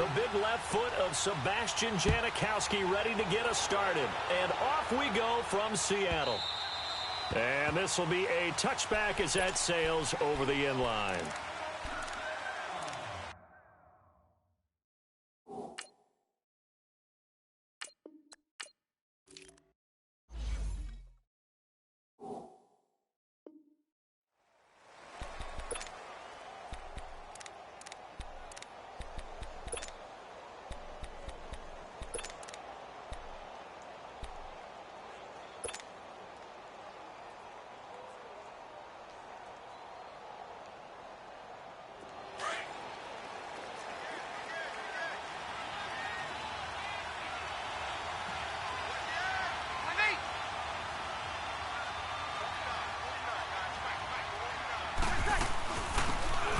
The big left foot of Sebastian Janikowski ready to get us started. And off we go from Seattle. And this will be a touchback as that sails over the end line.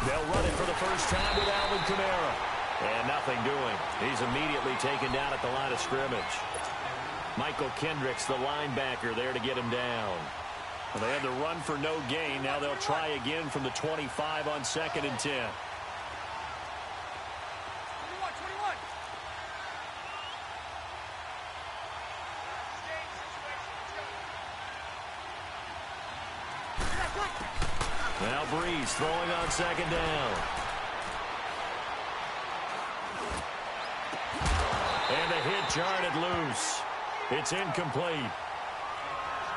They'll run it for the first time with Alvin Kamara. And nothing doing. He's immediately taken down at the line of scrimmage. Michael Kendricks, the linebacker, there to get him down. Well, they had the run for no gain. Now they'll try again from the 25 on 2nd and 10. Now Breeze throwing on 2nd down. And the hit jarred it loose. It's incomplete.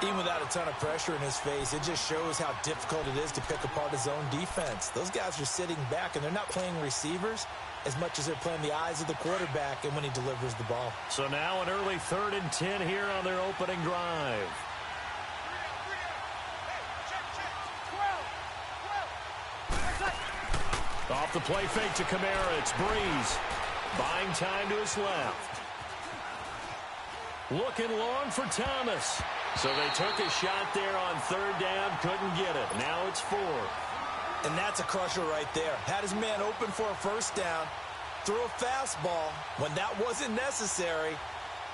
Even without a ton of pressure in his face, it just shows how difficult it is to pick apart his own defense. Those guys are sitting back, and they're not playing receivers as much as they're playing the eyes of the quarterback and when he delivers the ball. So now an early 3rd and 10 here on their opening drive. Off the play fake to Kamara, it's Breeze. Buying time to his left. Looking long for Thomas. So they took a shot there on 3rd down, couldn't get it. Now it's 4th. And that's a crusher right there. Had his man open for a 1st down. Threw a fastball when that wasn't necessary.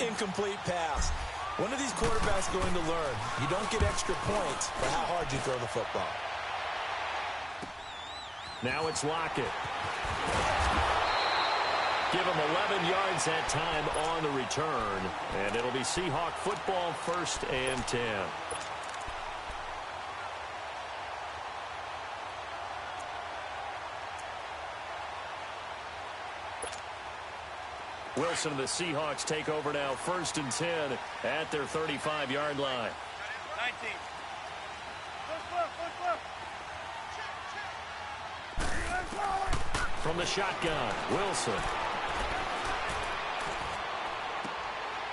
Incomplete pass. When are these quarterbacks going to learn? You don't get extra points for how hard you throw the football. Now it's Lockett. Give him 11 yards that time on the return. And it'll be Seahawk football, 1st and 10. Wilson and the Seahawks take over now, 1st and 10 at their 35-yard line. 19. From the shotgun, Wilson.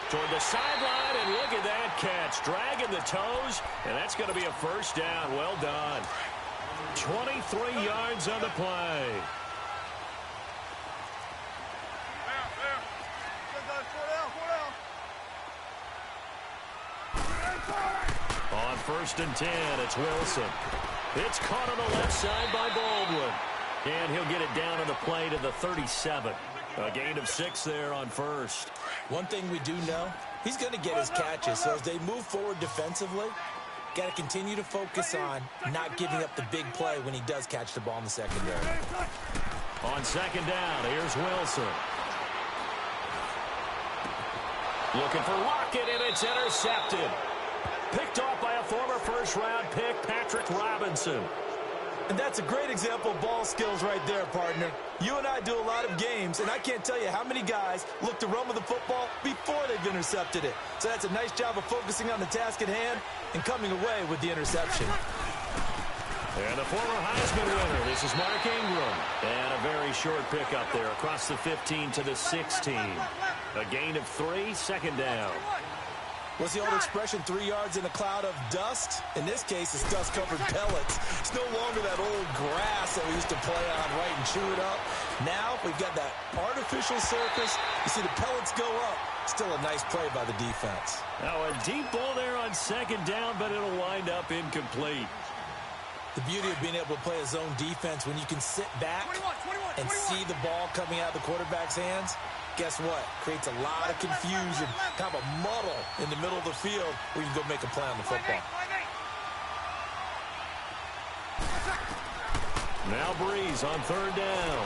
Toward the sideline, and look at that catch. Dragging the toes, and that's going to be a 1st down. Well done. 23 yards on the play. On 1st and 10, it's Wilson. It's caught on the left side by Baldwin. And he'll get it down on the play to the 37. A gain of 6 there on 1st. One thing we do know, he's going to get his catches. So as they move forward defensively, got to continue to focus on not giving up the big play when he does catch the ball in the secondary. On 2nd down, here's Wilson. Looking for Lockett, and it's intercepted. Picked off by a former 1st-round pick, Patrick Robinson. And that's a great example of ball skills right there, partner. You and I do a lot of games, and I can't tell you how many guys look to run with the football before they've intercepted it. So that's a nice job of focusing on the task at hand and coming away with the interception. And the former Heisman winner, this is Mark Ingram. And a very short pickup there across the 15 to the 16. A gain of 3, 2nd down. What's the old expression, 3 yards in a cloud of dust? In this case, it's dust-covered pellets. It's no longer that old grass that we used to play on, right, and chew it up. Now we've got that artificial surface. You see the pellets go up. Still a nice play by the defense. Now a deep ball there on 2nd down, but it'll wind up incomplete. The beauty of being able to play a zone defense when you can sit back and see the ball coming out of the quarterback's hands. Guess what? Creates a lot of confusion, kind of a muddle in the middle of the field where you can go make a play on the football. Now Breeze on 3rd down.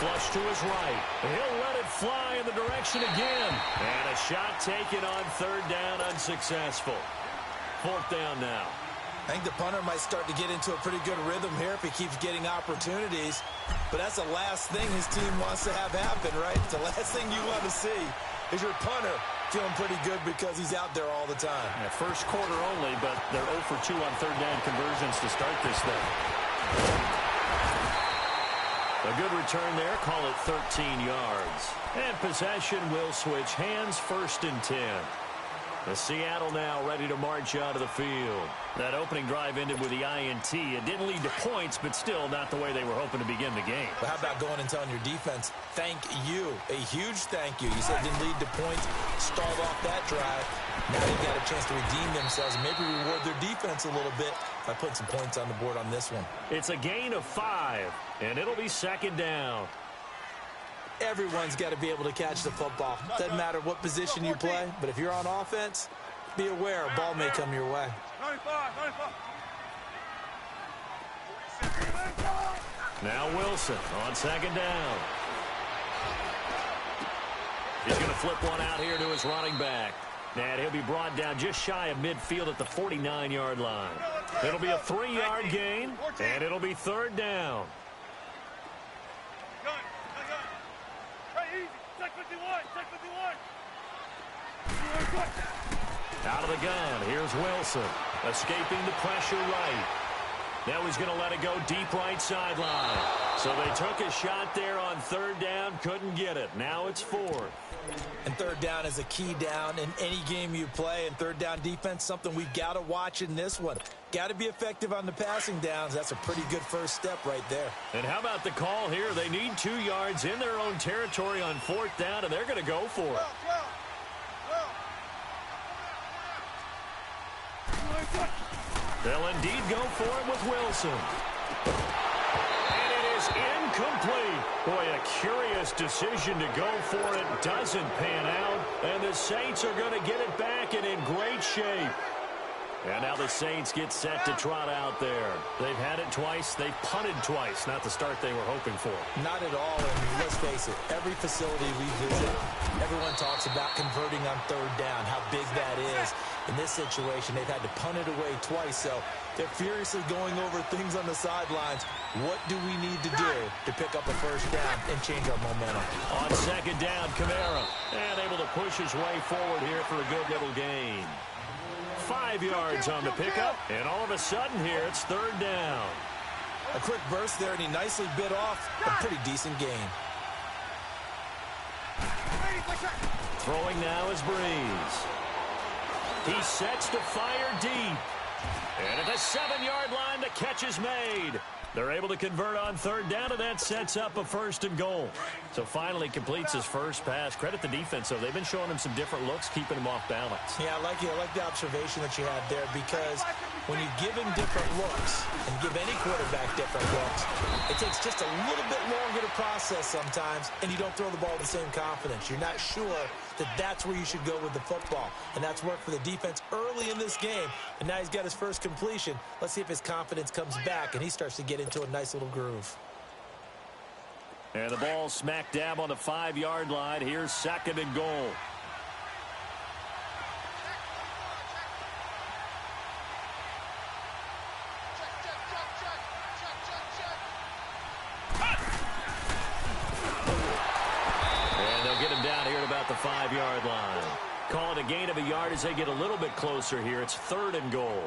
flush to his right. He'll let it fly in the direction again. And a shot taken on third down, unsuccessful. Fourth down now. I think the punter might start to get into a pretty good rhythm here if he keeps getting opportunities. But that's the last thing his team wants to have happen, right? The last thing you want to see is your punter feeling pretty good because he's out there all the time. Yeah, first quarter only, but they're 0 for 2 on third down conversions to start this thing. A good return there. Call it 13 yards. And possession will switch hands, 1st and 10. The Seattle now ready to march out of the field. That opening drive ended with the INT. It didn't lead to points, but still not the way they were hoping to begin the game. But how about going and telling your defense, thank you, a huge thank you. You said it didn't lead to points, stalled off that drive. Now they've got a chance to redeem themselves and maybe reward their defense a little bit by putting some points on the board on this one. It's a gain of 5, and it'll be 2nd down. Everyone's got to be able to catch the football. Doesn't matter what position you play, but if you're on offense, be aware a ball may come your way. Now Wilson on 2nd down. He's going to flip one out here to his running back. And he'll be brought down just shy of midfield at the 49-yard line. It'll be a 3-yard gain, and it'll be 3rd down. Out of the gun, here's Wilson, escaping the pressure right. Now he's going to let it go deep right sideline. So they took a shot there on 3rd down, couldn't get it. Now it's 4th. And 3rd down is a key down in any game you play. And 3rd down defense, something we've got to watch in this one. Got to be effective on the passing downs. That's a pretty good first step right there. And how about the call here? They need 2 yards in their own territory on 4th down, and they're going to go for it. They'll indeed go for it with Wilson. And it is incomplete. Boy, a curious decision to go for it. Doesn't pan out. And the Saints are going to get it back and in great shape. And now the Saints get set to trot out there. They've had it twice. They've punted twice. Not the start they were hoping for. Not at all. And let's face it, every facility we visit, everyone talks about converting on 3rd down, how big that is. In this situation, they've had to punt it away twice, so they're furiously going over things on the sidelines. What do we need to do to pick up a 1st down and change our momentum? On 2nd down, Kamara. And able to push his way forward here for a good little gain. 5 yards on the pickup, and all of a sudden here, it's 3rd down. A quick burst there, and he nicely bit off a pretty decent gain. Throwing now is Breeze. He sets to fire deep. And at the 7-yard line, the catch is made. They're able to convert on 3rd down, and that sets up a 1st and goal. So finally completes his first pass. Credit the defense, though. They've been showing him some different looks, keeping him off balance. Yeah, I like the observation that you had there, because when you give him different looks and give any quarterback different looks, it takes just a little bit longer to process sometimes, and you don't throw the ball with the same confidence. You're not sure that that's where you should go with the football. And that's worked for the defense early in this game. And now he's got his first completion. Let's see if his confidence comes back and he starts to get into a nice little groove. And the ball smack dab on the 5-yard line. Here's 2nd and goal. The 5-yard line. Call it a gain of a yard as they get a little bit closer here. It's 3rd and goal.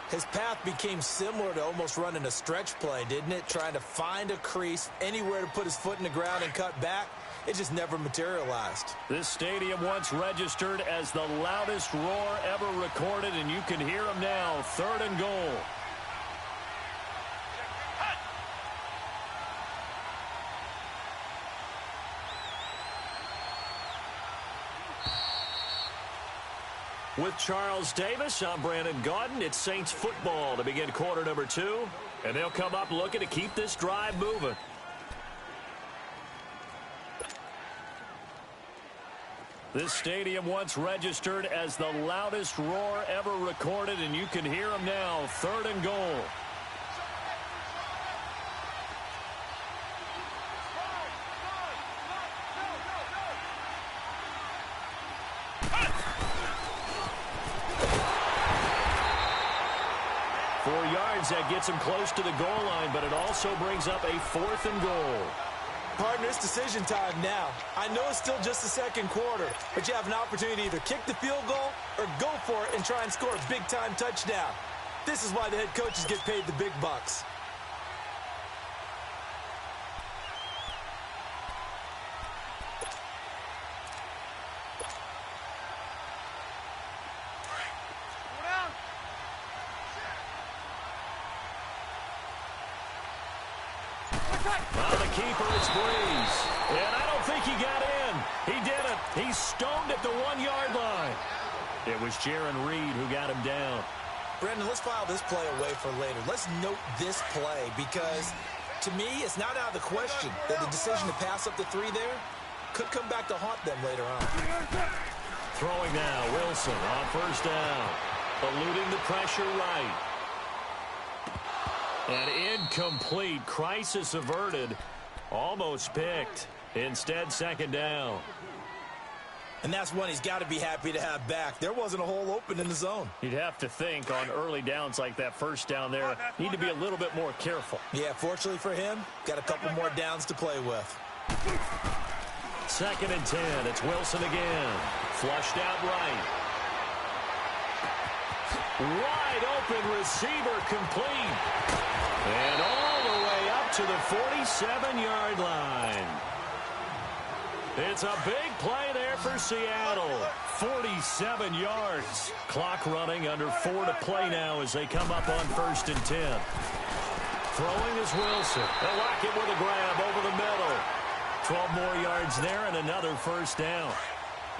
His path became similar to almost running a stretch play, didn't it? Trying to find a crease, anywhere to put his foot in the ground and cut back. It just never materialized. This stadium once registered as the loudest roar ever recorded, and you can hear him now. 3rd and goal. With Charles Davis, I'm Brandon Gaudin. It's Saints football to begin quarter number 2. And they'll come up looking to keep this drive moving. This stadium once registered as the loudest roar ever recorded, and you can hear them now. 3rd and goal. downs. That gets him close to the goal line, but it also brings up a 4th and goal. Partner, it's decision time now. I know it's still just the second quarter, but you have an opportunity to either kick the field goal or go for it and try and score a big-time touchdown. This is why the head coaches get paid the big bucks. Well, the keeper, it's Breeze. And I don't think he got in. He didn't. He's stoned at the 1-yard line. It was Jaron Reed who got him down. Brandon, let's file this play away for later. Let's note this play because, to me, it's not out of the question that the decision to pass up the 3 there could come back to haunt them later on. Throwing now, Wilson on 1st down. Eluding the pressure right. An incomplete. Crisis averted. Almost picked. Instead, 2nd down. And that's one he's got to be happy to have back. There wasn't a hole open in the zone. You'd have to think on early downs like that 1st down there, need to be a little bit more careful. Yeah, fortunately for him, got a couple more downs to play with. 2nd and 10. It's Wilson again. Flushed out right. Wide open receiver complete. And all the way up to the 47-yard line. It's a big play there for Seattle. 47 yards. Clock running under 4 to play now as they come up on 1st and 10. Throwing is Wilson. They'll lock it with a grab over the middle. 12 more yards there and another 1st down.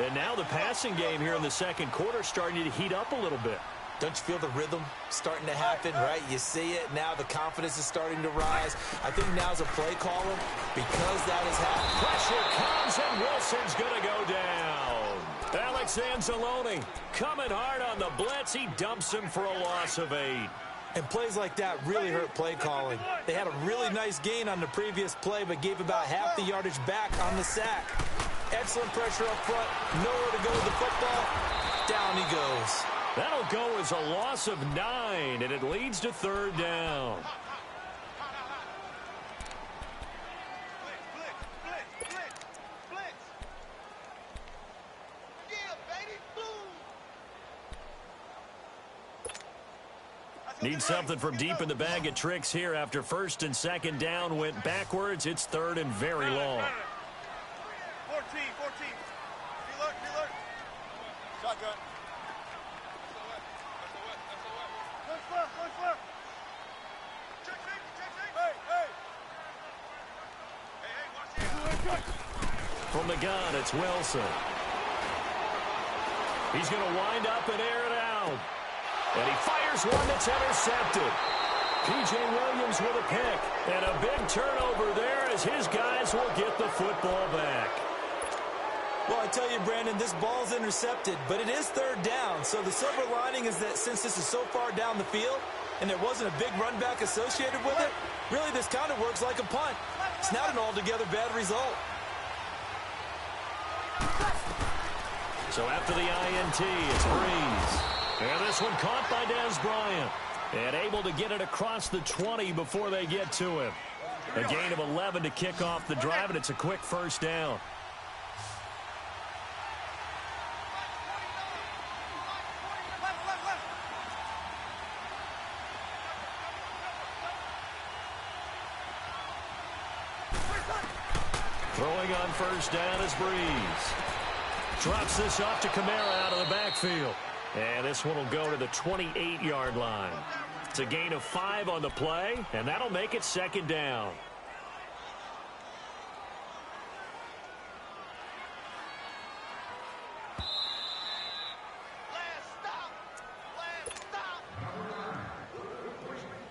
And now the passing game here in the 2nd quarter starting to heat up a little bit. Don't you feel the rhythm starting to happen, right? You see it. Now the confidence is starting to rise. I think now's a play caller because that has happened. Pressure comes, and Wilson's going to go down. Alex Anzalone coming hard on the blitz. He dumps him for a loss of 8. And plays like that really hurt play calling. They had a really nice gain on the previous play, but gave about half the yardage back on the sack. Excellent pressure up front. Nowhere to go with the football. Down he goes. That'll go as a loss of 9, and it leads to 3rd down. Need something from deep in the bag of tricks here after 1st and 2nd down went backwards. It's 3rd and very long. 14. Reload. Shotgun. From the gun, it's Wilson. He's going to wind up and air it out. And he fires one that's intercepted. P.J. Williams with a pick. And a big turnover there as his guys will get the football back. Well, I tell you, Brandon, this ball's intercepted, but it is 3rd down. So the silver lining is that since this is so far down the field and there wasn't a big run back associated with it, really this kind of works like a punt. It's not an altogether bad result. So after the INT, it's Breeze. And this one caught by Dez Bryant. And able to get it across the 20 before they get to him. A gain of 11 to kick off the drive, and it's a quick 1st down. Throwing on 1st down is Breeze. Drops this off to Kamara out of the backfield. And this one will go to the 28-yard line. It's a gain of 5 on the play, and that'll make it 2nd down.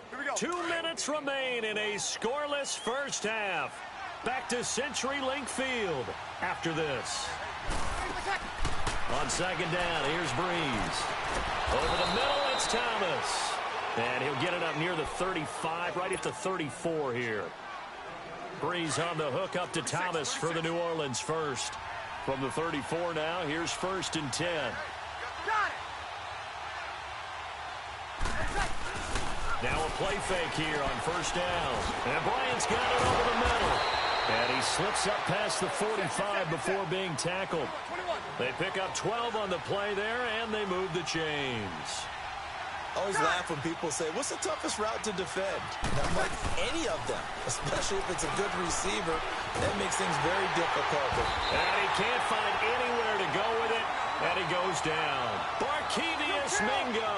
Here we go. 2 minutes remain in a scoreless 1st half. Back to CenturyLink Field after this. On 2nd down, here's Breeze. Over the middle, it's Thomas. And he'll get it up near the 35, right at the 34 here. Breeze on the hook up to Thomas for the New Orleans 1st. From the 34 now, here's 1st and 10. Now a play fake here on first down. And Bryant's got it over the middle. And he slips up past the 45 before being tackled. They pick up 12 on the play there, and they move the chains. Always laugh when people say, what's the toughest route to defend? Not like any of them, especially if it's a good receiver. That makes things very difficult. And he can't find anywhere to go with it, and he goes down. Barkevious Mingo.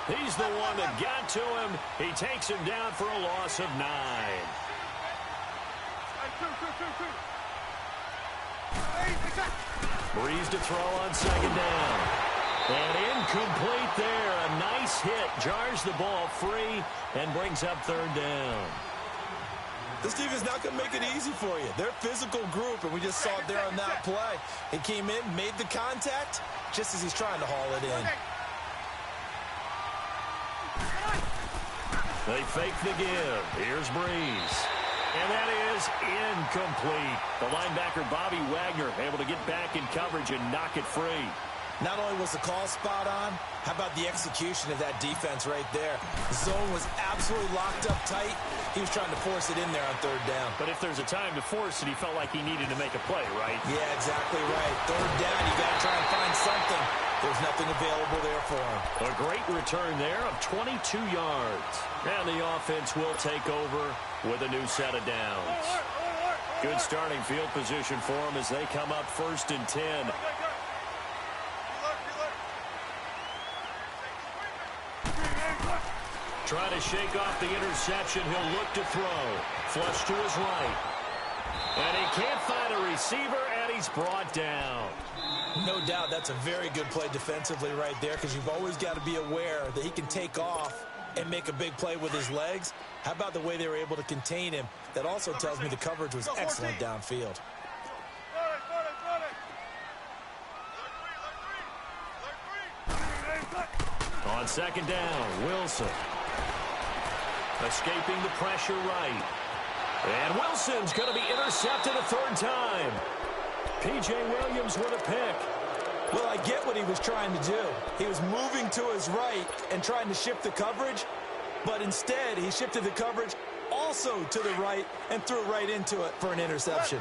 He's the one that got to him. He takes him down for a loss of 9. Breeze to throw on second down. And incomplete there. A nice hit. Jars the ball free and brings up third down. This team is not going to make it easy for you. They're a physical group, and we just saw it there on that play. He came in, made the contact, just as he's trying to haul it in. They fake the give. Here's Breeze. And that is incomplete. The linebacker, Bobby Wagner, able to get back in coverage and knock it free. Not only was the call spot on, how about the execution of that defense right there? The zone was absolutely locked up tight. He was trying to force it in there on third down. But if there's a time to force it, he felt like he needed to make a play, right? Yeah, exactly right. Third down, you got to try and find something. There's nothing available there for him. A great return there of 22 yards. And the offense will take over with a new set of downs. Good starting field position for them as they come up first and 10. Trying to shake off the interception. He'll look to throw. Flush to his right. And he can't find a receiver, and he's brought down. No doubt that's a very good play defensively right there, because you've always got to be aware that he can take off and make a big play with his legs. How about the way they were able to contain him? That also tells me the coverage was excellent downfield. On second down, Wilson. Escaping the pressure right. And Wilson's going to be intercepted a third time. P.J. Williams with a pick. Well, I get what he was trying to do. He was moving to his right and trying to shift the coverage, but instead he shifted the coverage also to the right and threw right into it for an interception.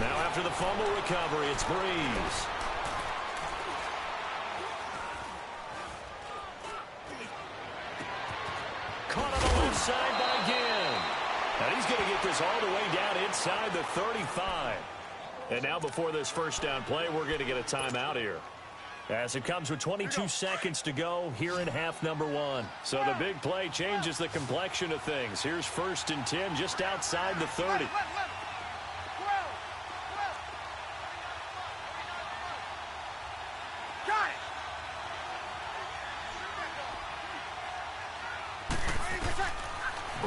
Now after the fumble recovery, it's Breeze. Caught on the left side by Ginn. And he's going to get this all the way down inside the 35. And now before this first down play, we're going to get a timeout here. As it comes with 22 seconds to go here in half number 1. So the big play changes the complexion of things. Here's first and 10 just outside the 30.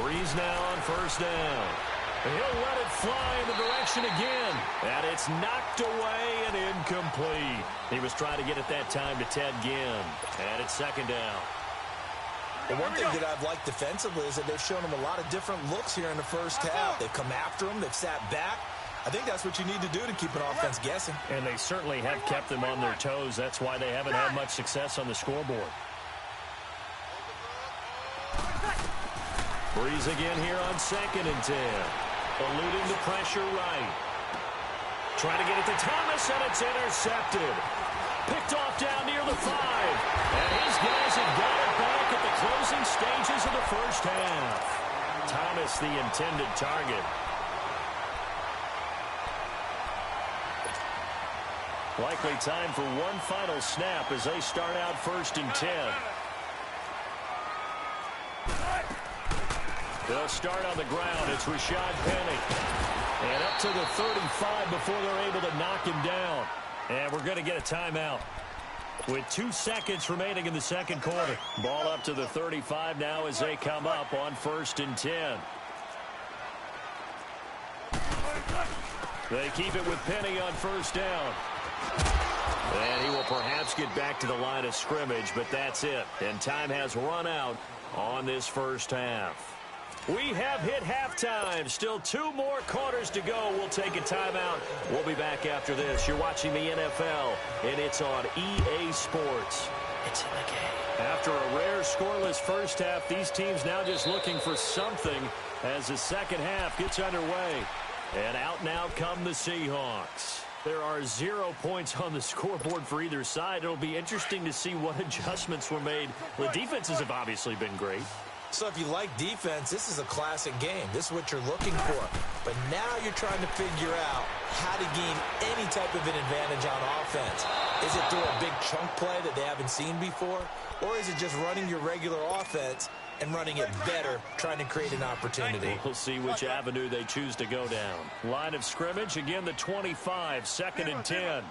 Breeze now on first down. He'll let it fly in the direction again. And it's knocked away and incomplete. He was trying to get it that time to Ted Ginn. And it's second down. And one thing that I've liked defensively is that they've shown him a lot of different looks here in the first half. They've come after him. They've sat back. I think that's what you need to do to keep an offense guessing. And they certainly have kept them on their toes. That's why they haven't had much success on the scoreboard. Breeze again here on second and 10. Eluding the pressure right. Trying to get it to Thomas, and it's intercepted. Picked off down near the 5. And his guys have got it back at the closing stages of the first half. Thomas, the intended target. Likely time for one final snap as they start out first and 10. They'll start on the ground. It's Rashad Penny. And up to the 35 before they're able to knock him down. And we're going to get a timeout. With 2 seconds remaining in the second quarter. Ball up to the 35 now as they come up on first and 10. They keep it with Penny on first down. And he will perhaps get back to the line of scrimmage, but that's it. And time has run out on this first half. We have hit halftime. Still 2 more quarters to go. We'll take a timeout. We'll be back after this. You're watching the NFL, and it's on EA Sports. It's in the game. After a rare scoreless first half, these teams now just looking for something as the second half gets underway. And out come the Seahawks. There are 0 points on the scoreboard for either side. It'll be interesting to see what adjustments were made. The defenses have obviously been great. So if you like defense, this is a classic game. This is what you're looking for. But now you're trying to figure out how to gain any type of an advantage on offense. Is it through a big chunk play that they haven't seen before? Or is it just running your regular offense and running it better, trying to create an opportunity? We'll see which avenue they choose to go down. Line of scrimmage, again the 25, 2nd and 10.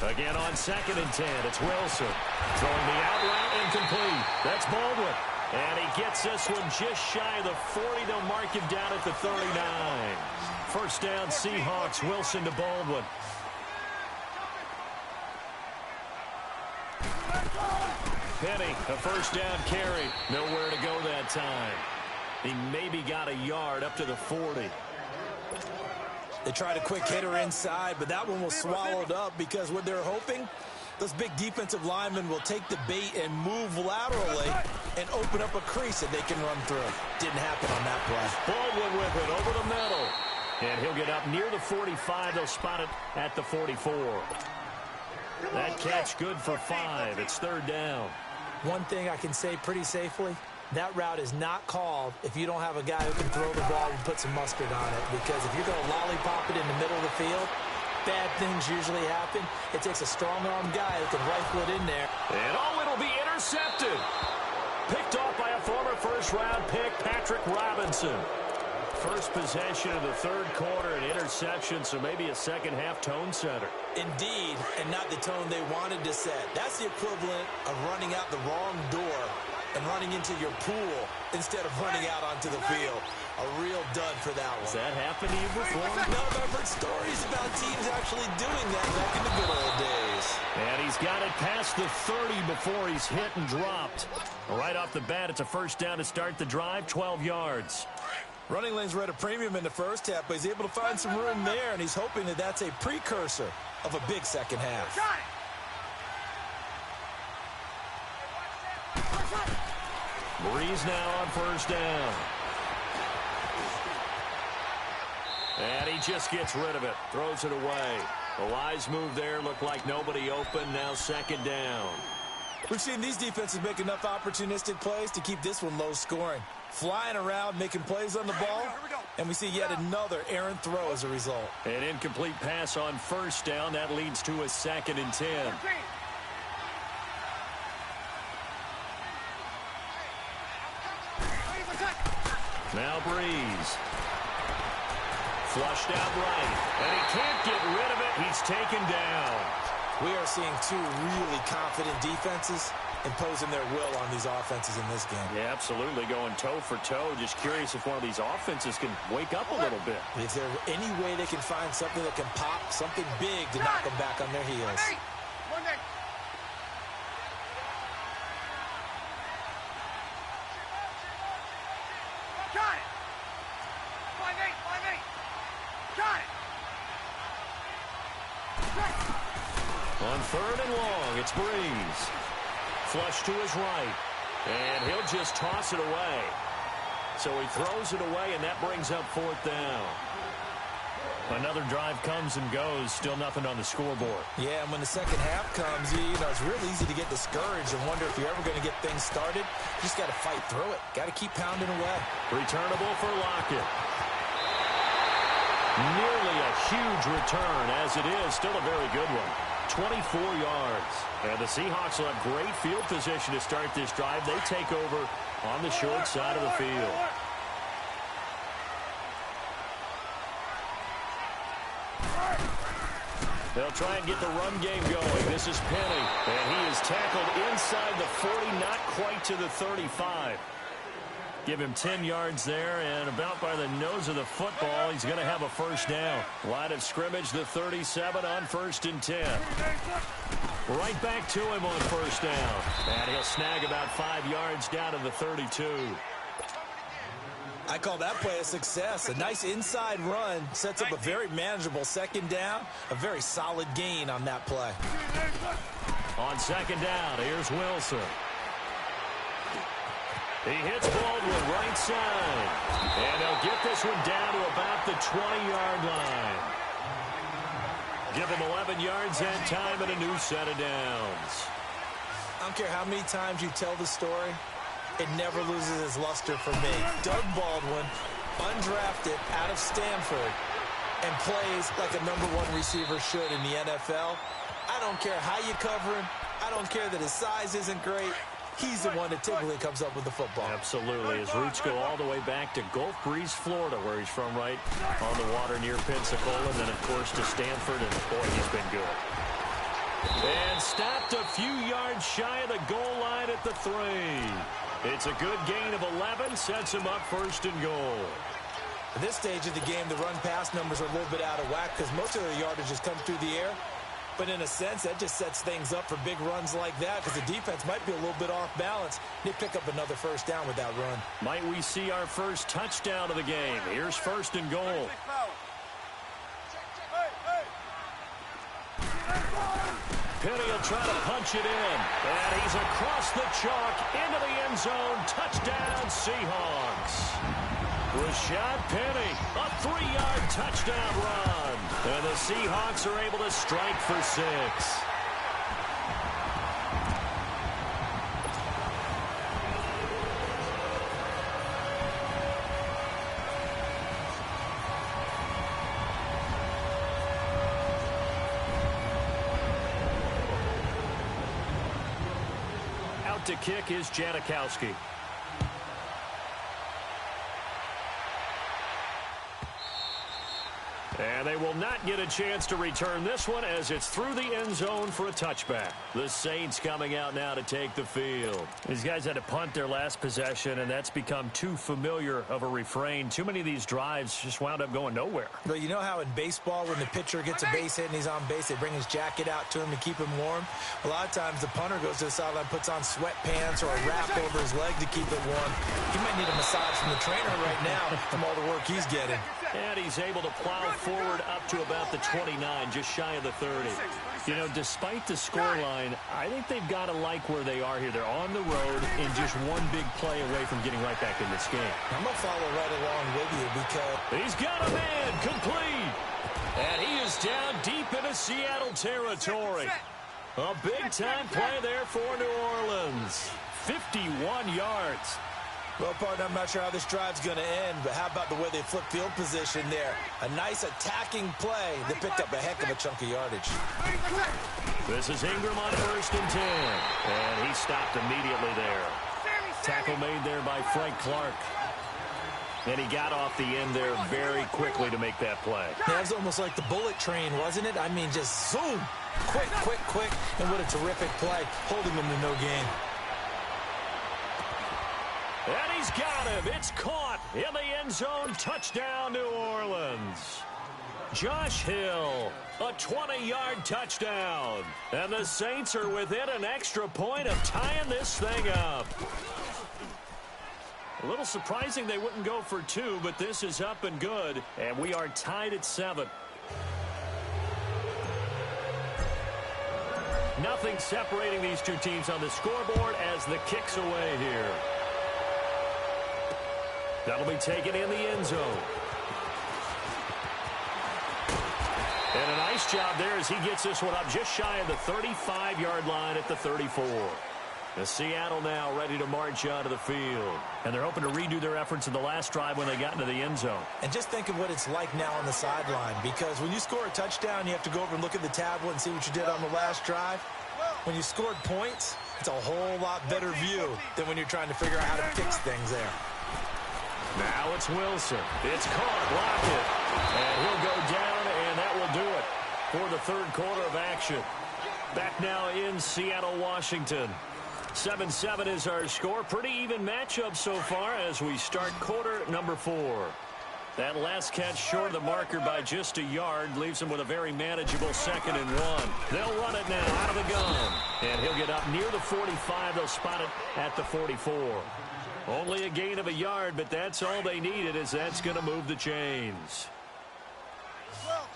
Again on 2nd and 10, it's Wilson. Throwing the out route incomplete. That's Baldwin. And he gets this one just shy of the 40. They'll mark him down at the 39. First down, Seahawks. Wilson to Baldwin. Penny, a first down carry. Nowhere to go that time. He maybe got a yard up to the 40. They tried a quick hitter inside, but that one was swallowed up because what they're hoping, those big defensive linemen will take the bait and move laterally and open up a crease that they can run through. Didn't happen on that play. Baldwin with it over the middle. And he'll get up near the 45. They'll spot it at the 44. That catch good for 5. It's 3rd down. One thing I can say pretty safely, that route is not called if you don't have a guy who can throw the ball and put some mustard on it. Because if you're going to lollipop it in the middle of the field, bad things usually happen. It takes a strong-arm guy who can rifle it in there. And it'll be intercepted. Picked off by a former first-round pick, Patrick Robinson. First possession of the 3rd quarter, an interception, so maybe a second-half tone setter. Indeed, and not the tone they wanted to set. That's the equivalent of running out the wrong door and running into your pool instead of running out onto the field. A real dud for that one. Has that happened to you before? No, but I've heard stories about teams actually doing that back in the good old days. And he's got it past the 30 before he's hit and dropped. Right off the bat, it's a first down to start the drive, 12 yards. Running lanes were at a premium in the first half, but he's able to find some room there, and he's hoping that that's a precursor of a big second half. Breeze now on first down. And he just gets rid of it. Throws it away. A wise move there. Looked like nobody open. Now 2nd down. We've seen these defenses make enough opportunistic plays to keep this one low scoring. Flying around, making plays on the ball. And we see yet another errant throw as a result. An incomplete pass on first down. That leads to a 2nd and 10. Now Breeze. Flushed out right. And he can't get rid of it. He's taken down. We are seeing 2 really confident defenses imposing their will on these offenses in this game. Yeah, absolutely. Going toe for toe. Just curious if one of these offenses can wake up a little bit. Is there any way they can find something that can pop, something big to knock them back on their heels? On 3rd and long, it's Breeze. Flush to his right. And he'll just toss it away. So he throws it away, and that brings up 4th down. Another drive comes and goes. Still nothing on the scoreboard. Yeah, and when the second half comes, you know, it's real easy to get discouraged and wonder if you're ever going to get things started. You just got to fight through it. Got to keep pounding away. Returnable for Lockett. Nearly a huge return, as it is. Still a very good one. 24 yards. And the Seahawks will have great field position to start this drive. They take over on the short side of the field. They'll try and get the run game going. This is Penny. And he is tackled inside the 40, not quite to the 35. Give him 10 yards there, and about by the nose of the football, he's going to have a first down. Line of scrimmage, the 37 on 1st and 10. Right back to him on first down. And he'll snag about 5 yards down to the 32. I call that play a success. A nice inside run sets up a very manageable second down. A very solid gain on that play. On second down, here's Wilson. He hits Baldwin right side. And they'll get this one down to about the 20-yard line. Give him 11 yards that time and a new set of downs. I don't care how many times you tell the story, it never loses its luster for me. Doug Baldwin, undrafted out of Stanford, and plays like a #1 receiver should in the NFL. I don't care how you cover him. I don't care that his size isn't great. He's the one that typically comes up with the football. Absolutely. His roots go all the way back to Gulf Breeze, Florida, where he's from, right on the water near Pensacola, and then, of course, to Stanford, and, boy, he's been good. And stopped a few yards shy of the goal line at the 3. It's a good gain of 11, sets him up first and goal. At this stage of the game, the run-pass numbers are a little bit out of whack because most of the yardage has come through the air. But in a sense, that just sets things up for big runs like that because the defense might be a little bit off balance. They pick up another first down with that run. Might we see our first touchdown of the game? Here's first and goal. Penny will try to punch it in. And he's across the chalk into the end zone. Touchdown, Seahawks. Rashad Penny, a 3-yard touchdown run. And the Seahawks are able to strike for 6. Out to kick is Janikowski. And they will not get a chance to return this one as it's through the end zone for a touchback. The Saints coming out now to take the field. These guys had to punt their last possession, and that's become too familiar of a refrain. Too many of these drives just wound up going nowhere. But you know how in baseball, when the pitcher gets a base hit and he's on base, they bring his jacket out to him to keep him warm? A lot of times the punter goes to the sideline, puts on sweatpants or a wrap over his leg to keep it warm. He might need a massage from the trainer right now from all the work he's getting. And he's able to plow forward up to about the 29, just shy of the 30. You know, despite the scoreline, I think they've got to like where they are here. They're on the road and just one big play away from getting right back in this game. I'm going to follow right along with you because he's got a man complete. And he is down deep into Seattle territory. A big-time play there for New Orleans. 51 yards. Well, partner, I'm not sure how this drive's going to end, but how about the way they flip field position there? A nice attacking play that picked up a heck of a chunk of yardage. This is Ingram on first and 10. And he stopped immediately there. Tackle made there by Frank Clark. And he got off the end there very quickly to make that play. That was almost like the bullet train, wasn't it? I mean, just zoom. Quick, quick, quick. And what a terrific play, holding them to no gain. And he's got him. It's caught in the end zone. Touchdown, New Orleans. Josh Hill, a 20-yard touchdown. And the Saints are within an extra point of tying this thing up. A little surprising they wouldn't go for 2, but this is up and good. And we are tied at 7. Nothing separating these two teams on the scoreboard as the kick's away here. That'll be taken in the end zone. And a nice job there as he gets this one up just shy of the 35-yard line at the 34. The Seattle now ready to march onto the field. And they're hoping to redo their efforts in the last drive when they got into the end zone. And just think of what it's like now on the sideline, because when you score a touchdown, you have to go over and look at the tablet and see what you did on the last drive. When you scored points, it's a whole lot better view than when you're trying to figure out how to fix things there. Now it's Wilson. It's caught, blocked it. And he'll go down, and that will do it for the third quarter of action. Back now in Seattle, Washington. 7-7 is our score. Pretty even matchup so far as we start quarter number 4. That last catch short of the marker by just a yard leaves him with a very manageable 2nd and 1. They'll run it now out of the gun. And he'll get up near the 45. They'll spot it at the 44. Only a gain of a yard, but that's all they needed, as that's going to move the chains. 12.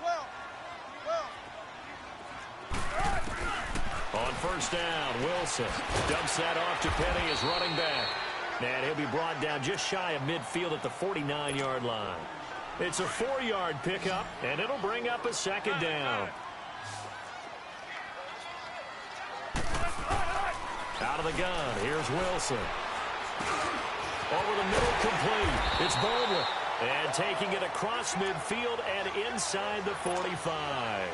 On first down, Wilson dumps that off to Penny as running back. And he'll be brought down just shy of midfield at the 49-yard line. It's a 4-yard pickup, and it'll bring up a 2nd down. Out of the gun, here's Wilson. Over the middle, complete. It's Baldwin. And taking it across midfield and inside the 45.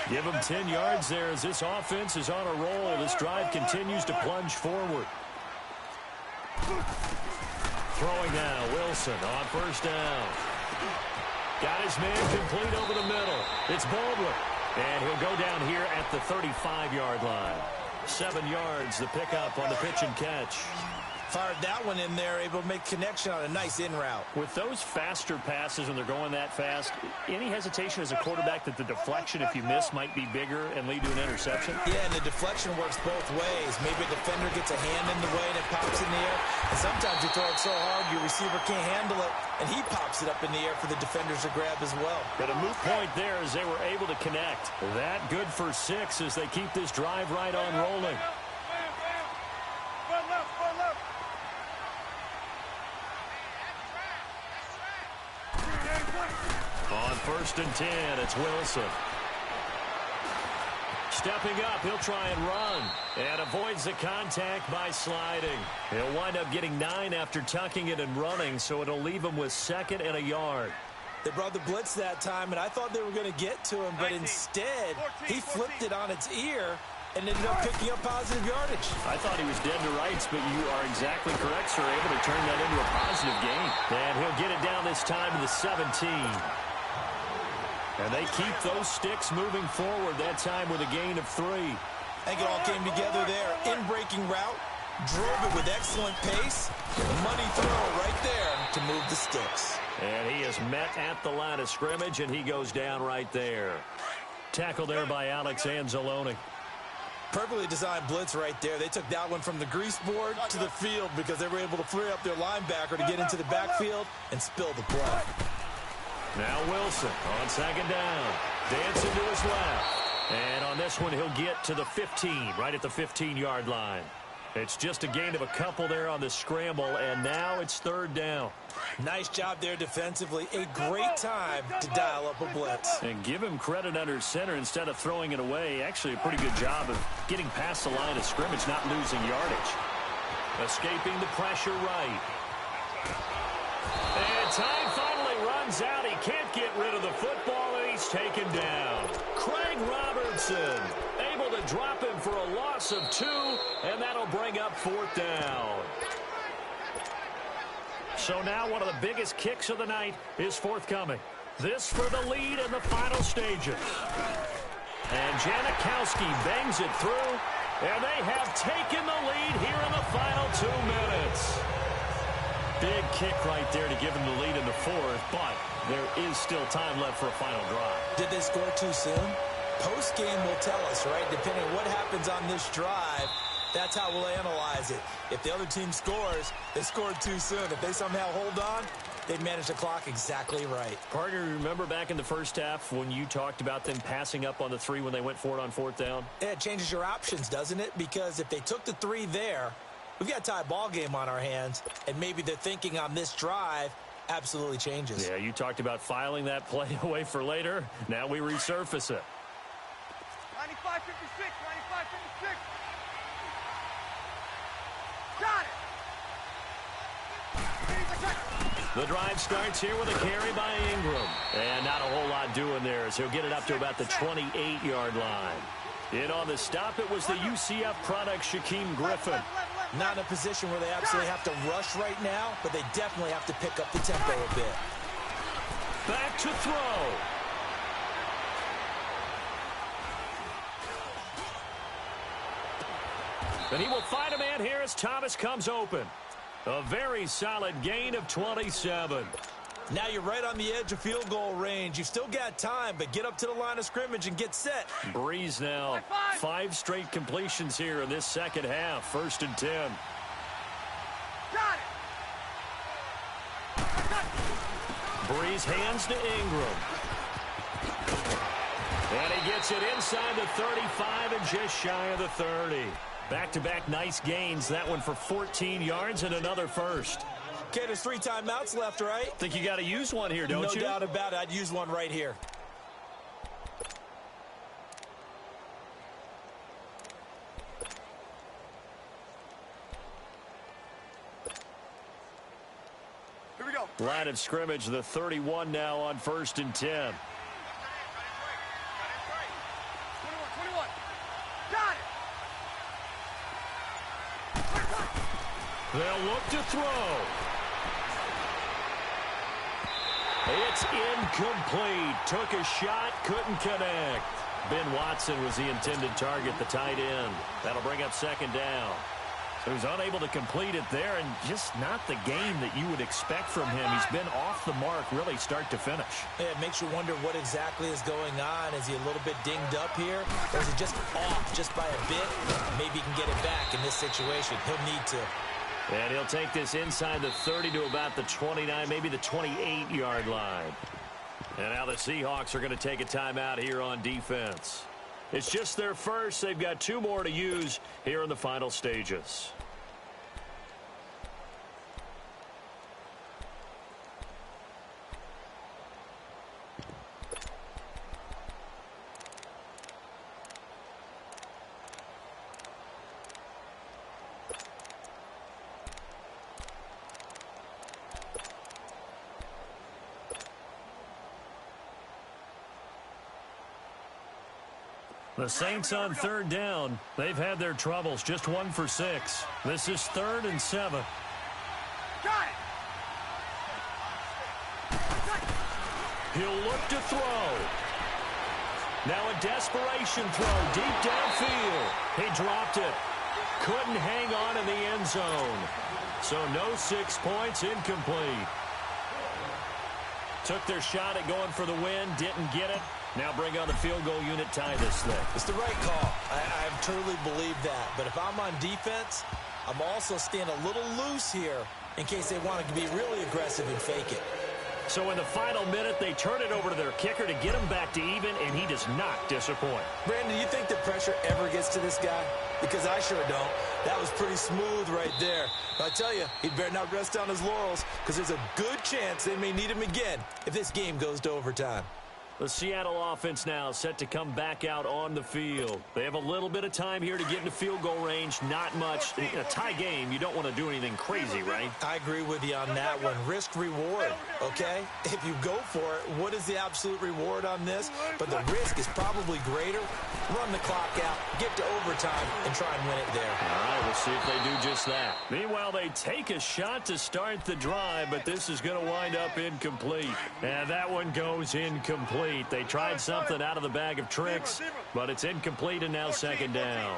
Give him 10 yards there as this offense is on a roll. This drive continues to plunge forward. Throwing now, Wilson on first down. Got his man complete over the middle. It's Baldwin. And he'll go down here at the 35-yard line. 7 yards, the pickup on the pitch and catch. Fired that one in there, able to make connection on a nice in route. With those faster passes when they're going that fast, any hesitation as a quarterback that the deflection, if you miss, might be bigger and lead to an interception? Yeah, and the deflection works both ways. Maybe a defender gets a hand in the way and it pops in the air. And sometimes you throw it so hard your receiver can't handle it, and he pops it up in the air for the defenders to grab as well. But a moot point there as they were able to connect. That good for 6 as they keep this drive right on rolling. On first and 10, it's Wilson. Stepping up, he'll try and run. And avoids the contact by sliding. He'll wind up getting 9 after tucking it and running, so it'll leave him with 2nd and a yard. They brought the blitz that time, and I thought they were going to get to him, but instead, he flipped it on its ear and ended up picking up positive yardage. I thought he was dead to rights, but you are exactly correct, sir. Able to turn that into a positive gain. And he'll get it down this time to the 17. And they keep those sticks moving forward, that time with a gain of 3. I think it all came together there. In-breaking route, drove it with excellent pace. Money throw right there to move the sticks. And he is met at the line of scrimmage, and he goes down right there. Tackled there by Alex Anzalone. Perfectly designed blitz right there. They took that one from the grease board to the field because they were able to free up their linebacker to get into the backfield and spill the play. Now Wilson on 2nd down. Dancing to his left. And on this one, he'll get to the 15, right at the 15-yard line. It's just a gain of a couple there on the scramble, and now it's 3rd down. Nice job there defensively. A great time to dial up a blitz. And give him credit under center instead of throwing it away. Actually, a pretty good job of getting past the line of scrimmage, not losing yardage. Escaping the pressure right. And time finally runs out. He can't get rid of the football, and he's taken down. Craig Robertson able to drop him for a loss of 2, and that'll bring up 4th down. So now one of the biggest kicks of the night is forthcoming. This for the lead in the final stages. And Janikowski bangs it through, and they have taken the lead here in the final 2 minutes. Big kick right there to give them the lead in the 4th, but there is still time left for a final drive. Did they score too soon? Post-game will tell us, right? Depending on what happens on this drive, that's how we'll analyze it. If the other team scores, they scored too soon. If they somehow hold on, they managed the clock exactly right. Partner, remember back in the first half when you talked about them passing up on the 3 when they went for it on 4th down? Yeah, it changes your options, doesn't it? Because if they took the 3 there, we've got a tie ball game on our hands, and maybe they're thinking on this drive absolutely changes. Yeah, you talked about filing that play away for later. Now we resurface it. 95-56, 95-56. Got it. The drive starts here with a carry by Ingram. And not a whole lot doing there as he'll get it up to about the 28-yard line. In on the stop, it was the UCF product, Shaquem Griffin. Not in a position where they absolutely have to rush right now, but they definitely have to pick up the tempo a bit. Back to throw. And he will find a man here as Thomas comes open. A very solid gain of 27. Now you're right on the edge of field goal range. You've still got time, but get up to the line of scrimmage and get set. Breeze now. 5 straight completions here in this second half. 1st and 10. Got it. Breeze hands to Ingram. And he gets it inside the 35 and just shy of the 30. Back-to-back nice gains. That one for 14 yards and another first. Okay, there's 3 timeouts left, right? Think you got to use one here, don't you? No doubt about it. I'd use one right here. Here we go. Line of scrimmage, the 31 now on 1st and 10. 21. Got it. They'll look to throw. It's incomplete. Took a shot, couldn't connect. Ben Watson was the intended target, the tight end. That'll bring up 2nd down. So he's unable to complete it there, and just not the game that you would expect from him. He's been off the mark really start to finish. Yeah, it makes you wonder what exactly is going on. Is he a little bit dinged up here, or is he just off just by a bit? Maybe he can get it back in this situation. He'll need to. And he'll take this inside the 30 to about the 29, maybe the 28-yard line. And now the Seahawks are going to take a timeout here on defense. It's just their first. They've got 2 more to use here in the final stages. The Saints on 3rd down. They've had their troubles. Just 1 for 6. This is 3rd and 7. Got it. He'll look to throw. Now a desperation throw deep downfield. He dropped it. Couldn't hang on in the end zone. So no 6 points, incomplete. Took their shot at going for the win, didn't get it. Now bring on the field goal unit, tie this thing. It's the right call. I truly believe that. But if I'm on defense, I'm also staying a little loose here in case they want to be really aggressive and fake it. So in the final minute, they turn it over to their kicker to get him back to even, and he does not disappoint. Brandon, do you think the pressure ever gets to this guy? Because I sure don't. That was pretty smooth right there. But I tell you, he'd better not rest on his laurels because there's a good chance they may need him again if this game goes to overtime. The Seattle offense now set to come back out on the field. They have a little bit of time here to get into field goal range. Not much. In a tie game, you don't want to do anything crazy, right? I agree with you on that one. Risk reward, okay? If you go for it, what is the absolute reward on this? But the risk is probably greater. Run the clock out, get to overtime, and try and win it there. All right, we'll see if they do just that. Meanwhile, they take a shot to start the drive, but this is going to wind up incomplete. And that one goes incomplete. They tried something out of the bag of tricks, but it's incomplete and now 2nd down.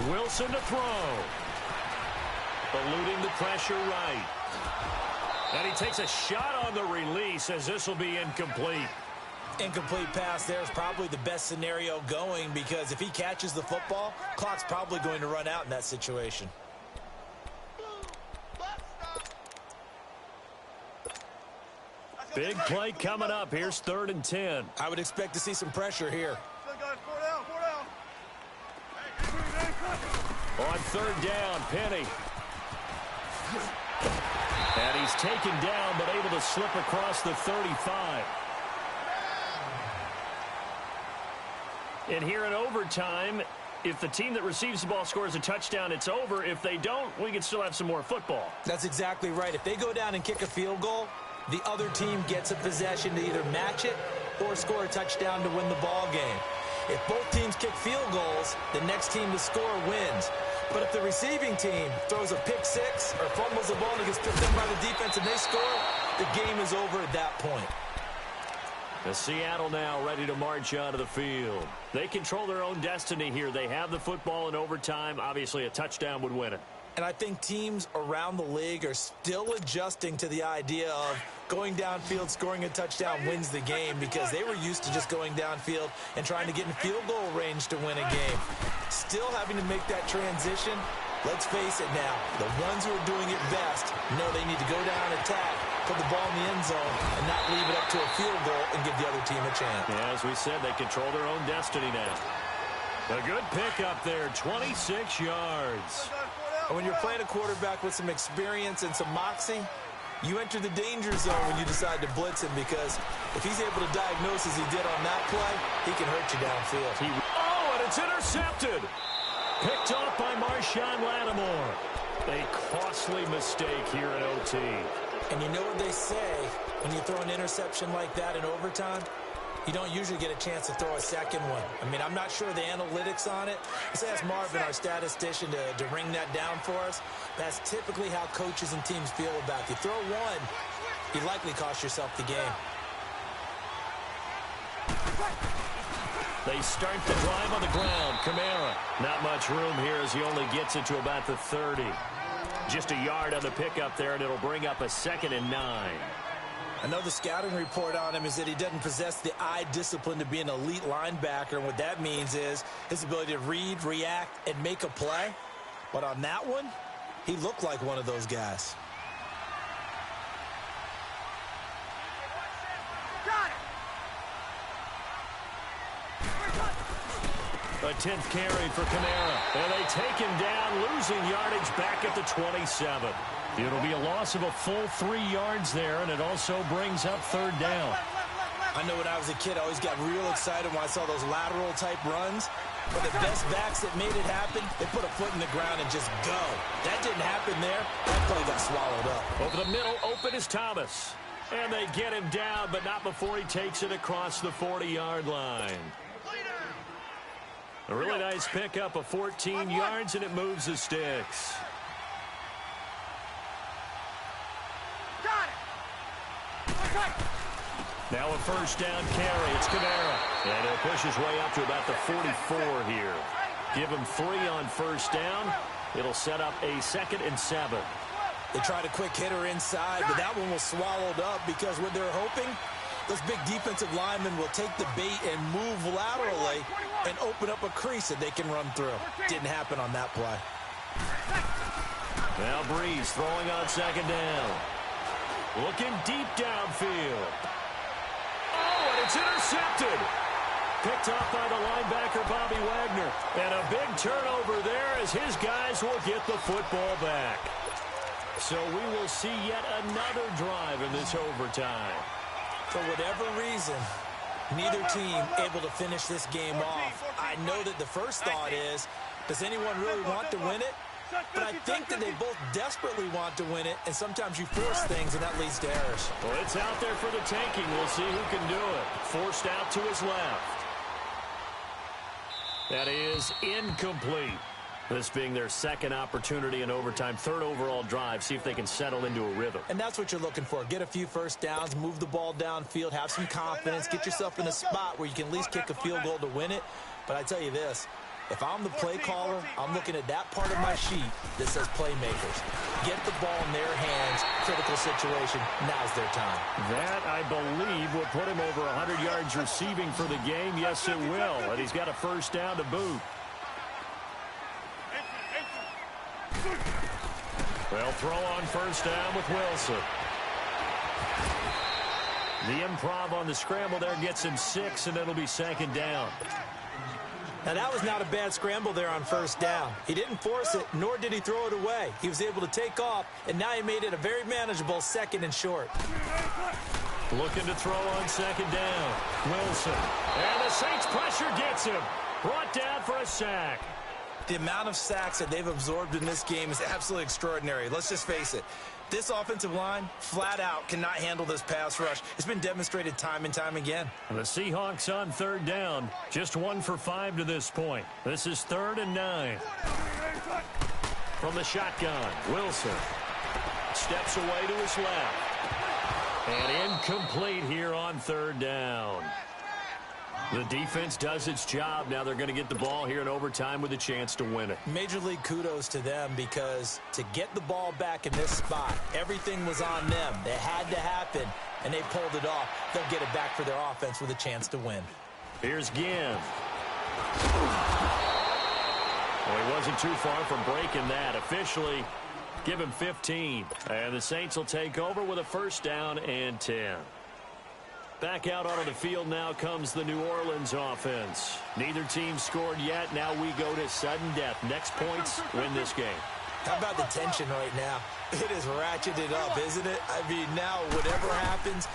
Wilson to throw. Eluding the pressure right. And he takes a shot on the release as this will be incomplete. Incomplete pass there is probably the best scenario going because if he catches the football, clock's probably going to run out in that situation. Big play coming up. Here's 3rd and 10. I would expect to see some pressure here. On 3rd down, Penny. And he's taken down but able to slip across the 35. And here in overtime, if the team that receives the ball scores a touchdown, it's over. If they don't, we can still have some more football. That's exactly right. If they go down and kick a field goal, the other team gets a possession to either match it or score a touchdown to win the ball game. If both teams kick field goals, the next team to score wins. But if the receiving team throws a pick six or fumbles the ball and gets picked up by the defense and they score, the game is over at that point. Seattle now ready to march onto the field. They control their own destiny here. They have the football in overtime. Obviously, a touchdown would win it. And I think teams around the league are still adjusting to the idea of going downfield, scoring a touchdown wins the game, because they were used to just going downfield and trying to get in field goal range to win a game. Still having to make that transition. Let's face it now, the ones who are doing it best know they need to go down, attack, put the ball in the end zone, and not leave it up to a field goal and give the other team a chance. Yeah, as we said, they control their own destiny now. A good pickup there, 26 yards. And when you're playing a quarterback with some experience and some moxie, you enter the danger zone when you decide to blitz him, because if he's able to diagnose as he did on that play, he can hurt you downfield. And it's intercepted. Picked off by Marshawn Lattimore. A costly mistake here in OT. And you know what they say, when you throw an interception like that in overtime, you don't usually get a chance to throw a second one. I mean, I'm not sure the analytics on it. Let's ask Marvin, our statistician, to ring that down for us. That's typically how coaches and teams feel about it. You throw one, you likely cost yourself the game. They start the drive on the ground. Kamara, not much room here as he only gets it to about the 30. Just a yard on the pickup there, and it'll bring up a 2nd and 9. I know the scouting report on him is that he doesn't possess the eye discipline to be an elite linebacker. And what that means is his ability to read, react, and make a play. But on that one, he looked like one of those guys. Got it. A 10th carry for Kamara. And they take him down, losing yardage back at the 27. It'll be a loss of a full 3 yards there, and it also brings up 3rd down. I know when I was a kid, I always got real excited when I saw those lateral-type runs. But the best backs that made it happen, they put a foot in the ground and just go. That didn't happen there. That play got swallowed up. Over the middle, open is Thomas. And they get him down, but not before he takes it across the 40-yard line. A really nice pickup of 14 yards, and it moves the sticks. Got it. Now a 1st down carry. It's Kamara. And he'll push his way up to about the 44 here. Give him 3 on 1st down. It'll set up a 2nd and 7. They tried a quick hitter inside, but that one was swallowed up because what they're hoping, those big defensive linemen will take the bait and move laterally and open up a crease that they can run through. Didn't happen on that play. Now Breeze throwing on 2nd down. Looking deep downfield. Oh, and it's intercepted. Picked off by the linebacker, Bobby Wagner. And a big turnover there as his guys will get the football back. So we will see yet another drive in this overtime. For whatever reason, neither team able to finish this game off. I know that the first thought is, does anyone really want to win it? But I think that they both desperately want to win it, and sometimes you force things, and that leads to errors. Well, it's out there for the taking. We'll see who can do it. Forced out to his left. That is incomplete. This being their 2nd opportunity in overtime, 3rd overall drive. See if they can settle into a rhythm. And that's what you're looking for. Get a few 1st downs, move the ball downfield, have some confidence, get yourself in a spot where you can at least kick a field goal to win it. But I tell you this, if I'm the play caller, I'm looking at that part of my sheet that says playmakers. Get the ball in their hands, critical situation, now's their time. That, I believe, will put him over 100 yards receiving for the game. Yes, it will. And he's got a 1st down to boot. They'll throw on 1st down with Wilson. The improv on the scramble there gets him 6, and it'll be 2nd down. Now, that was not a bad scramble there on 1st down. He didn't force it, nor did he throw it away. He was able to take off, and now he made it a very manageable 2nd and short. Looking to throw on 2nd down. Wilson. And the Saints pressure gets him. Brought down for a sack. The amount of sacks that they've absorbed in this game is absolutely extraordinary. Let's just face it. This offensive line, flat out, cannot handle this pass rush. It's been demonstrated time and time again. The Seahawks on 3rd down. Just 1 for 5 to this point. This is 3rd and 9. From the shotgun, Wilson steps away to his left. And incomplete here on third down. The defense does its job. Now they're going to get the ball here in overtime with a chance to win it. Major league kudos to them, because to get the ball back in this spot, everything was on them. It had to happen, and they pulled it off. They'll get it back for their offense with a chance to win. Here's Ginn. Well, he wasn't too far from breaking that. Officially, give him 15. And the Saints will take over with a first down and 10. Back out onto the field now comes the New Orleans offense. Neither team scored yet. Now we go to sudden death. Next points win this game. How about the tension right now? It is ratcheted up, isn't it? I mean, now whatever happens,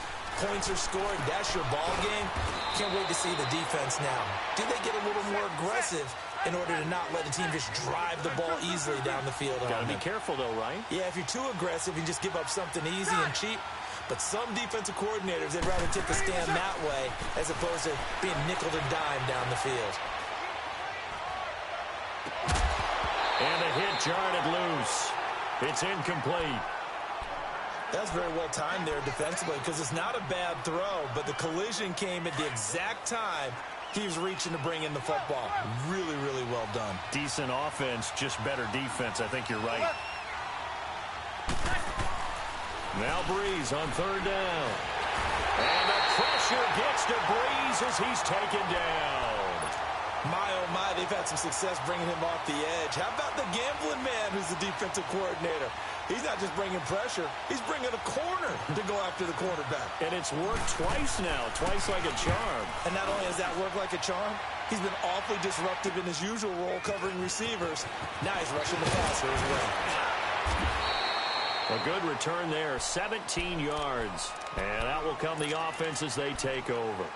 points are scored. That's your ball game. Can't wait to see the defense now. Do they get a little more aggressive in order to not let a team just drive the ball easily down the field? Got to be careful, though, right? Yeah, if you're too aggressive, you just give up something easy and cheap. But some defensive coordinators, they'd rather take a stand that way as opposed to being nickel and dime down the field. And a hit jarred it loose. It's incomplete. That's very well timed there defensively, because it's not a bad throw, but the collision came at the exact time he was reaching to bring in the football. Really, really well done. Decent offense, just better defense. I think you're right. Now Breeze on third down. And the pressure gets to Breeze as he's taken down. My, oh my, they've had some success bringing him off the edge. How about the gambling man who's the defensive coordinator? He's not just bringing pressure. He's bringing a corner to go after the quarterback. And it's worked twice now, twice like a charm. And not only has that worked like a charm, he's been awfully disruptive in his usual role covering receivers. Now he's rushing the passer as well. A good return there, 17 yards. And out will come the offense as they take over.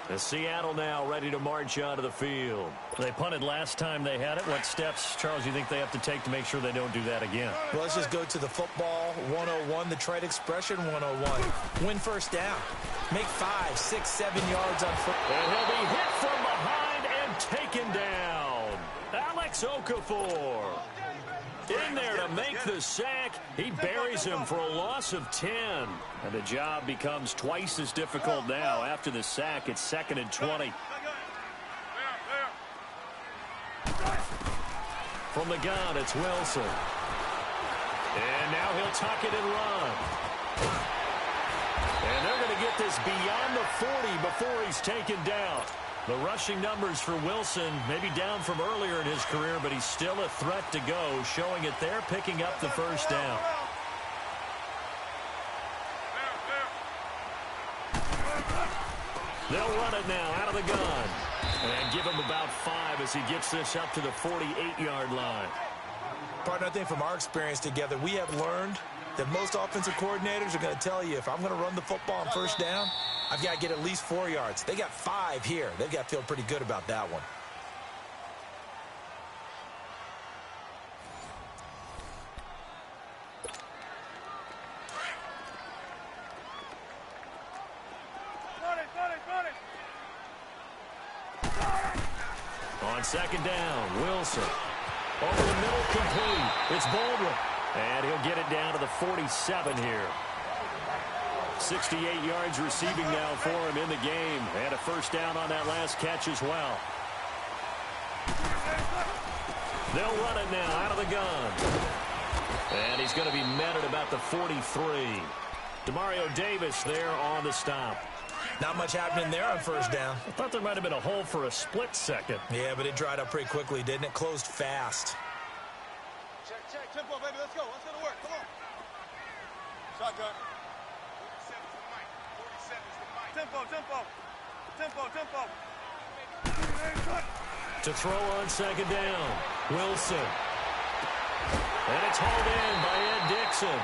The Seattle now ready to march onto the field. They punted last time they had it. What steps, Charles, you think they have to take to make sure they don't do that again? Well, let's just go to the football 101, the trade expression 101. Win first down. Make 5, 6, 7 yards on foot. And he'll be hit from behind and taken down. Alex Okafor in there to make the sack. He buries him for a loss of 10. And the job becomes twice as difficult now. After the sack, it's 2nd and 20. From the gun, it's Wilson. And now he'll tuck it and run. And they're going to get this beyond the 40 before he's taken down. The rushing numbers for Wilson, maybe down from earlier in his career, but he's still a threat to go, showing it there, picking up the first down. They'll run it now out of the gun. And give him about 5 as he gets this up to the 48-yard line. Partner, I think from our experience together, we have learned that most offensive coordinators are going to tell you, if I'm going to run the football on first down, I've got to get at least 4 yards. They got 5 here. They've got to feel pretty good about that one. On second down, Wilson. Over the middle, complete. It's Baldwin. And he'll get it down to the 47 here. 68 yards receiving now for him in the game. And a first down on that last catch as well. They'll run it now out of the gun. And he's going to be met at about the 43. Demario Davis there on the stop. Not much happening there on first down. I thought there might have been a hole for a split second. Yeah, but it dried up pretty quickly, didn't it? Closed fast. Check, check, tempo, baby. Let's go. Let's go to work. Come on. Shotgun. 47 is the mic. Tempo, tempo. Tempo, tempo. To throw on second down, Wilson. And it's hauled in by Ed Dixon.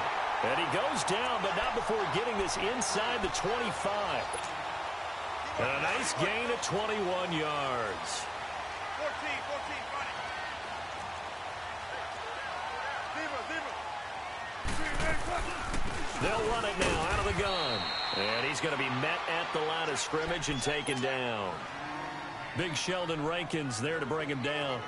And he goes down, but not before getting this inside the 25. And a nice gain of 21 yards. 14, running. They'll run it now out of the gun. And he's going to be met at the line of scrimmage and taken down. Big Sheldon Rankins there to bring him down.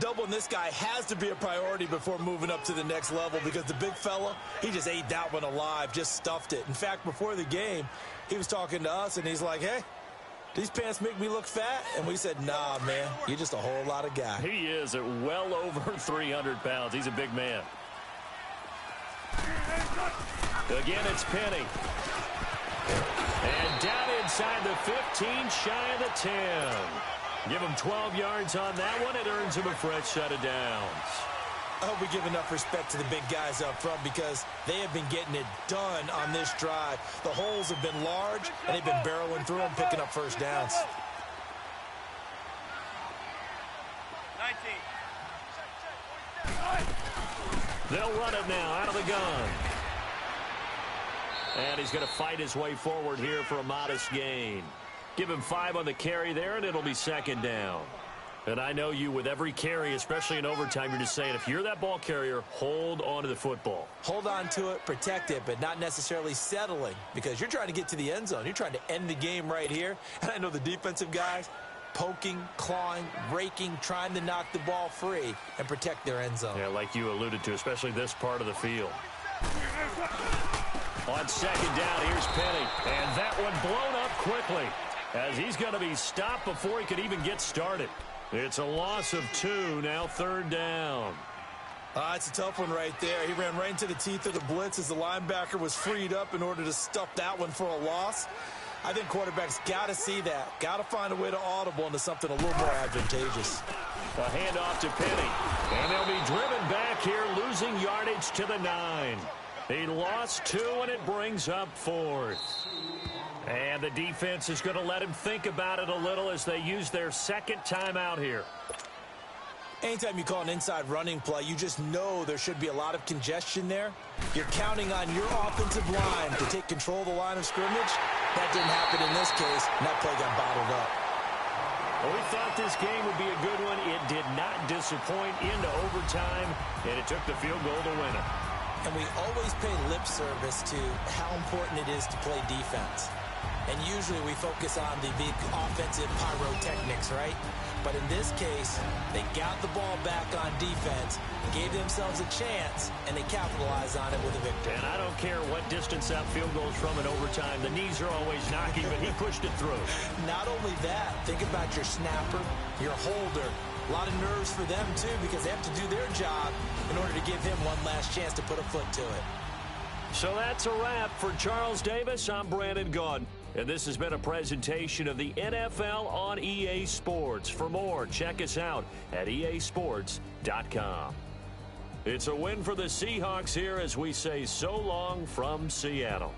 Doubling this guy has to be a priority before moving up to the next level because the big fella, he just ate that one alive, just stuffed it. In fact, before the game, he was talking to us, and he's like, hey, these pants make me look fat? And we said, nah, man, you're just a whole lot of guy. He is at well over 300 pounds. He's a big man. Again, it's Penny. And down inside the 15, shy of the 10. Give him 12 yards on that one. It earns him a fresh set of downs. I hope we give enough respect to the big guys up front because they have been getting it done on this drive. The holes have been large, and they've been barreling through them, picking up first downs. 19. They'll run it now out of the gun. And he's going to fight his way forward here for a modest gain. Give him 5 on the carry there, and it'll be second down. And I know you, with every carry, especially in overtime, you're just saying, if you're that ball carrier, hold on to the football. Hold on to it, protect it, but not necessarily settling because you're trying to get to the end zone. You're trying to end the game right here. And I know the defensive guys poking, clawing, raking, trying to knock the ball free and protect their end zone. Yeah, like you alluded to, especially this part of the field. On second down, here's Penny. And that one blown up quickly as he's going to be stopped before he could even get started. It's a loss of 2, now third down. It's a tough one right there. He ran right into the teeth of the blitz as the linebacker was freed up in order to stuff that one for a loss. I think quarterbacks got to see that. Got to find a way to audible into something a little more advantageous. A handoff to Penny. And they'll be driven back here, losing yardage to the 9. He lost 2, and it brings up 4th. And the defense is going to let him think about it a little as they use their second timeout here. Anytime you call an inside running play, you just know there should be a lot of congestion there. You're counting on your offensive line to take control of the line of scrimmage. That didn't happen in this case, and that play got bottled up. Well, we thought this game would be a good one. It did not disappoint into overtime, and it took the field goal to win it. And we always pay lip service to how important it is to play defense. And usually we focus on the big offensive pyrotechnics, right? But in this case, they got the ball back on defense, gave themselves a chance, and they capitalized on it with a victory. And I don't care what distance that field goes from in overtime. The knees are always knocking, but he pushed it through. Not only that, think about your snapper, your holder. A lot of nerves for them, too, because they have to do their job in order to give him one last chance to put a foot to it. So that's a wrap for Charles Davis. I'm Brandon Gaudin. And this has been a presentation of the NFL on EA Sports. For more, check us out at easports.com. It's a win for the Seahawks here as we say so long from Seattle.